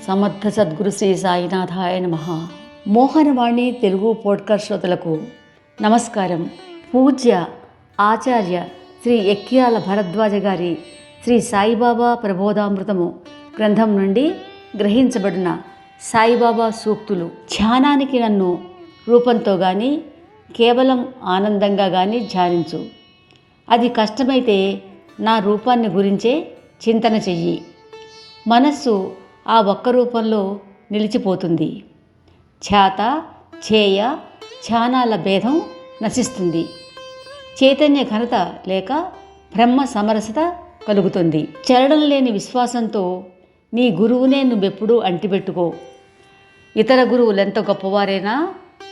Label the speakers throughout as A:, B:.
A: సమర్థ సద్గురు శ్రీ సాయినాథాయ నమః. మోహనవాణి తెలుగు పోడ్కాస్ట్ శ్రోతలకు నమస్కారం. పూజ్య ఆచార్య శ్రీ ఎక్కియాల భరద్వాజ గారి శ్రీ సాయిబాబా ప్రబోధామృతము గ్రంథం నుండి గ్రహించబడిన సాయిబాబా సూక్తులు. ధ్యానానికి నన్ను రూపంతో కానీ కేవలం ఆనందంగా కానీ ధ్యానించు. అది కష్టమైతే నా రూపాన్ని గురించే చింతన చెయ్యి. మనస్సు ఆ ఒక్క రూపంలో నిలిచిపోతుంది. ఛాత ఛేయ ఛానాల భేదం నశిస్తుంది. చైతన్య ఘనత లేక బ్రహ్మ సమరసత కలుగుతుంది. చలనం లేని విశ్వాసంతో నీ గురువునే నువ్వెప్పుడూ అంటిపెట్టుకో. ఇతర గురువులెంత గొప్పవారైనా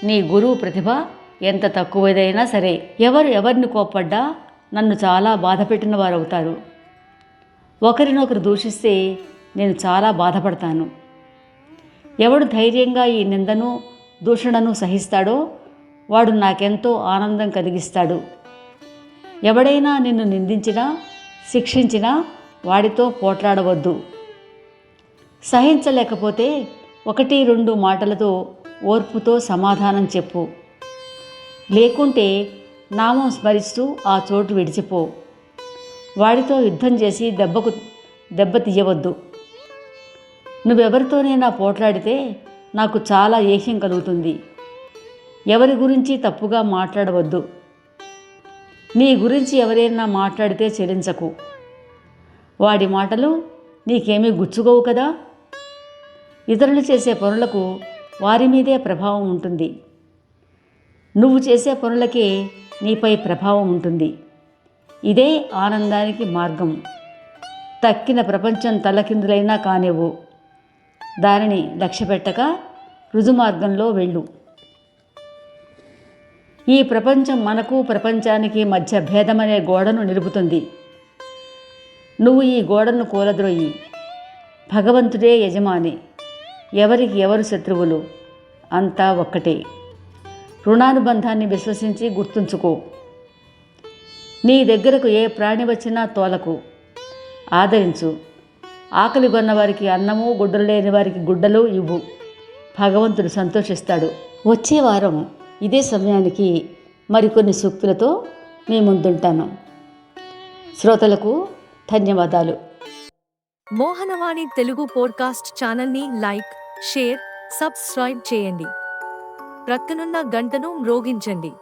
A: నీ గురువు ప్రతిభ ఎంత తక్కువదైనా సరే, ఎవరిని కోప్పడ్డా నన్ను చాలా బాధపెట్టిన వారు అవుతారు. ఒకరినొకరు దూషిస్తే నేను చాలా బాధపడతాను. ఎవడు ధైర్యంగా ఈ నిందను దూషణను సహిస్తాడో వాడు నాకెంతో ఆనందం కలిగిస్తాడు. ఎవడైనా నిన్ను నిందించినా శిక్షించినా వాడితో పోట్లాడవద్దు. సహించలేకపోతే 1-2 మాటలతో ఓర్పుతో సమాధానం చెప్పు. లేకుంటే నామం స్మరిస్తూ ఆ చోటు విడిచిపో. వాడితో యుద్ధం చేసి దెబ్బ తీయవద్దు. నువ్వెవరితోనైనా పోట్లాడితే నాకు చాలా ఏహ్యం కలుగుతుంది. ఎవరి గురించి తప్పుగా మాట్లాడవద్దు. నీ గురించి ఎవరైనా మాట్లాడితే చెలించకు. వాడి మాటలు నీకేమీ గుచ్చుకోవు కదా. ఇతరులు చేసే పనులకు వారి మీదే ప్రభావం ఉంటుంది. నువ్వు చేసే పనులకే నీపై ప్రభావం ఉంటుంది. ఇదే ఆనందానికి మార్గం. తక్కిన ప్రపంచం తలకిందులైనా కానివ్వు. దానిని లక్ష్యపెట్టక రుజుమార్గంలో వెళ్ళు. ఈ ప్రపంచం మనకు ప్రపంచానికి మధ్య భేదమనే గోడను నిలుపుతుంది. నువ్వు ఈ గోడను కూలద్రోయి. భగవంతుడే యజమాని. ఎవరికి ఎవరు శత్రువులు? అంతా ఒక్కటే. రుణానుబంధాన్ని విశ్వసించి గుర్తుంచుకో. నీ దగ్గరకు ఏ ప్రాణి వచ్చినా తోలకు. ఆదరించు. ఆకలి కొన్నవారికి అన్నము, గుడ్డలు లేని వారికి గుడ్డలు ఇవ్వు. భగవంతుడు సంతోషిస్తాడు. వచ్చే వారం ఇదే సమయానికి మరికొన్ని సూక్తులతో మీ ముందుంటాను. శ్రోతలకు ధన్యవాదాలు.
B: మోహనవాణి తెలుగు పోడ్కాస్ట్ ఛానల్ని లైక్, షేర్, సబ్స్క్రైబ్ చేయండి. ప్రక్కనున్న గంటను మ్రోగించండి.